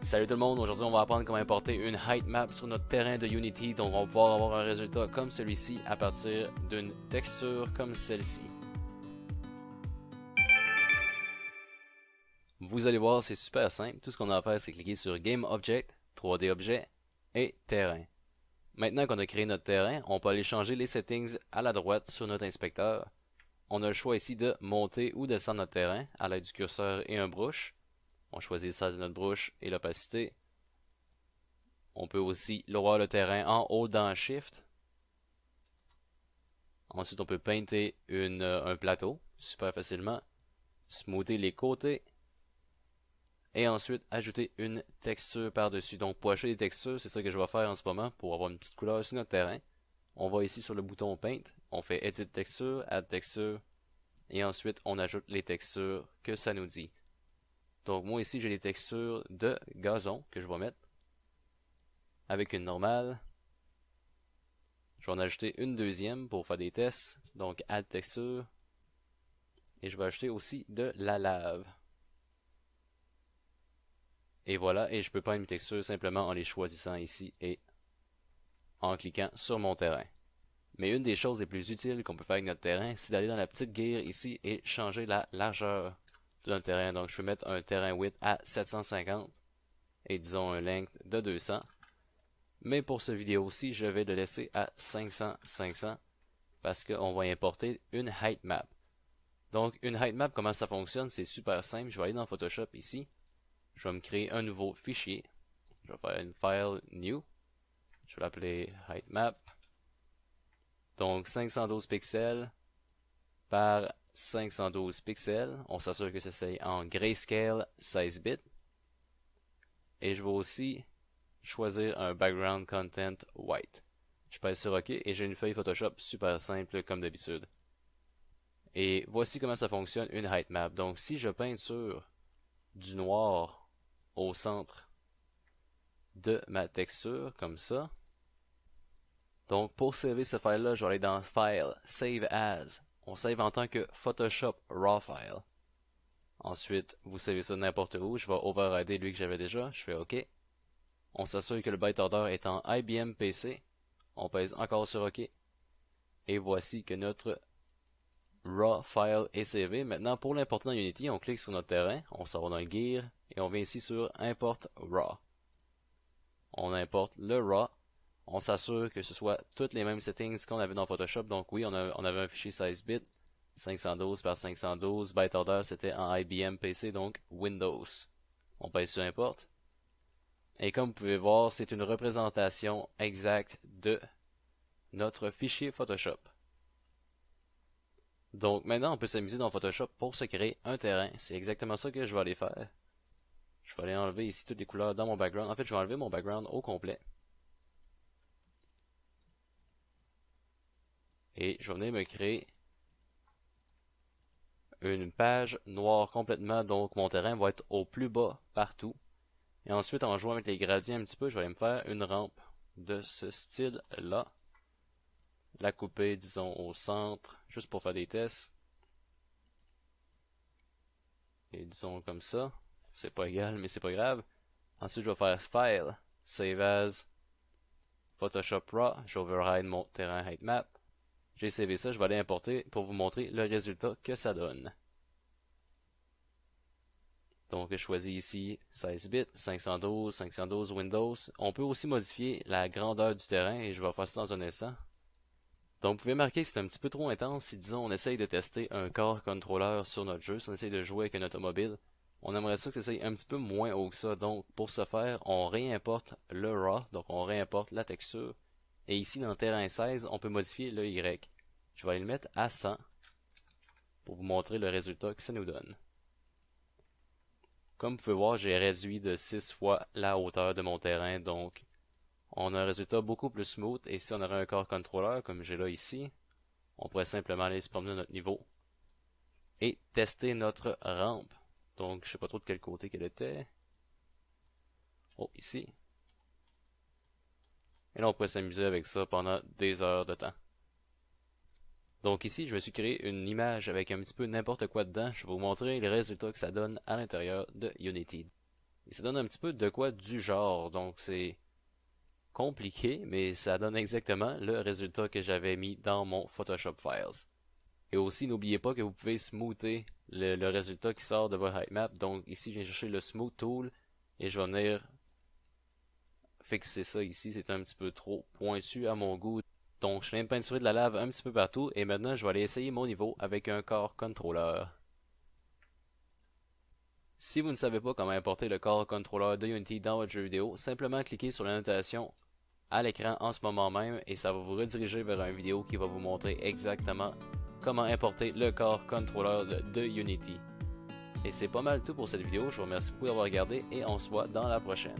Salut tout le monde, aujourd'hui on va apprendre comment importer une height map sur notre terrain de Unity, donc on va pouvoir avoir un résultat comme celui-ci à partir d'une texture comme celle-ci. Vous allez voir, c'est super simple, tout ce qu'on a à faire c'est cliquer sur Game Object, 3D Objet et Terrain. Maintenant qu'on a créé notre terrain, on peut aller changer les settings à la droite sur notre inspecteur. On a le choix ici de monter ou descendre notre terrain à l'aide du curseur et un brush. On choisit le size de notre brush et l'opacité. On peut aussi voir le terrain en haut dans Shift. Ensuite, on peut painter un plateau super facilement. Smoother les côtés. Et ensuite, ajouter une texture par-dessus. Donc, pour ajouter des textures, c'est ça que je vais faire en ce moment pour avoir une petite couleur sur notre terrain. On va ici sur le bouton Paint. On fait Edit Texture, Add Texture. Et ensuite, on ajoute les textures que ça nous dit. Donc, moi ici, j'ai des textures de gazon que je vais mettre. Avec une normale. Je vais en ajouter une deuxième pour faire des tests. Donc, Add Texture. Et je vais ajouter aussi de la lave. Et voilà, et je peux peindre mes textures simplement en les choisissant ici et en cliquant sur mon terrain. Mais une des choses les plus utiles qu'on peut faire avec notre terrain, c'est d'aller dans la petite gear ici et changer la largeur de notre terrain. Donc, je peux mettre un terrain width à 750 et disons un length de 200. Mais pour cette vidéo-ci, je vais le laisser à 500 parce qu'on va importer une height map. Donc, une height map, comment ça fonctionne? C'est super simple. Je vais aller dans Photoshop ici. Je vais me créer un nouveau fichier. Je vais faire une file new. Je vais l'appeler height map. Donc, 512 pixels par 512 pixels. On s'assure que c'est en grayscale 16 bits. Et je vais aussi choisir un background content white. Je pèse sur OK et j'ai une feuille Photoshop super simple comme d'habitude. Et voici comment ça fonctionne une height map. Donc si je peinture du noir au centre de ma texture comme ça. Donc pour sauver ce file là, je vais aller dans File, Save As. On save en tant que Photoshop Raw File. Ensuite, vous savez ça n'importe où. Je vais overrider lui que j'avais déjà. Je fais OK. On s'assure que le byte order est en IBM PC. On pèse encore sur OK. Et voici que notre raw file est sauvé. Maintenant, pour l'importer dans Unity, on clique sur notre terrain, on s'en va dans le gear, et on vient ici sur Import raw. On importe le raw. On s'assure que ce soit toutes les mêmes settings qu'on avait dans Photoshop. Donc oui, on avait un fichier 16 bits, 512 par 512. Byte order, c'était en IBM PC, donc Windows. On pèse sur Import. Et comme vous pouvez voir, c'est une représentation exacte de notre fichier Photoshop. Donc maintenant, on peut s'amuser dans Photoshop pour se créer un terrain. C'est exactement ça que je vais aller faire. Je vais aller enlever ici toutes les couleurs dans mon background. En fait, je vais enlever mon background au complet. Et je vais venir me créer une page noire complètement. Donc mon terrain va être au plus bas partout. Et ensuite, en jouant avec les gradients un petit peu, je vais aller me faire une rampe de ce style-là. La couper, disons, au centre, juste pour faire des tests. Et disons comme ça. C'est pas égal, mais c'est pas grave. Ensuite, je vais faire File, Save As, Photoshop Raw. J'override mon terrain height map. J'ai savé ça, je vais aller importer pour vous montrer le résultat que ça donne. Donc, je choisis ici 16 bits, 512 Windows. On peut aussi modifier la grandeur du terrain et je vais faire ça dans un instant. Donc, vous pouvez marquer que c'est un petit peu trop intense si, disons, on essaye de tester un core controller sur notre jeu, si on essaye de jouer avec un automobile. On aimerait ça que ça soit un petit peu moins haut que ça. Donc, pour ce faire, on réimporte le RAW, donc on réimporte la texture. Et ici, dans terrain 16, on peut modifier le Y. Je vais aller le mettre à 100 pour vous montrer le résultat que ça nous donne. Comme vous pouvez voir, j'ai réduit de 6 fois la hauteur de mon terrain, donc on a un résultat beaucoup plus smooth. Et si on aurait un core controller, comme j'ai là ici, on pourrait simplement aller se promener à notre niveau et tester notre rampe. Donc, je sais pas trop de quel côté qu'elle était. Oh, ici. Et là, on pourrait s'amuser avec ça pendant des heures de temps. Donc ici, je me suis créé une image avec un petit peu n'importe quoi dedans. Je vais vous montrer les résultats que ça donne à l'intérieur de Unity. Et ça donne un petit peu de quoi du genre, donc c'est compliqué, mais ça donne exactement le résultat que j'avais mis dans mon Photoshop Files. Et aussi, n'oubliez pas que vous pouvez smoother le résultat qui sort de votre height-map. Donc ici, je viens chercher le Smooth Tool et je vais venir fixer ça ici. C'est un petit peu trop pointu à mon goût. Donc je viens de peinturer de la lave un petit peu partout et maintenant je vais aller essayer mon niveau avec un Core Controller. Si vous ne savez pas comment importer le Core Controller de Unity dans votre jeu vidéo, simplement cliquez sur l'annotation à l'écran en ce moment même et ça va vous rediriger vers une vidéo qui va vous montrer exactement comment importer le Core Controller de Unity. Et c'est pas mal tout pour cette vidéo, je vous remercie beaucoup d'avoir regardé et on se voit dans la prochaine.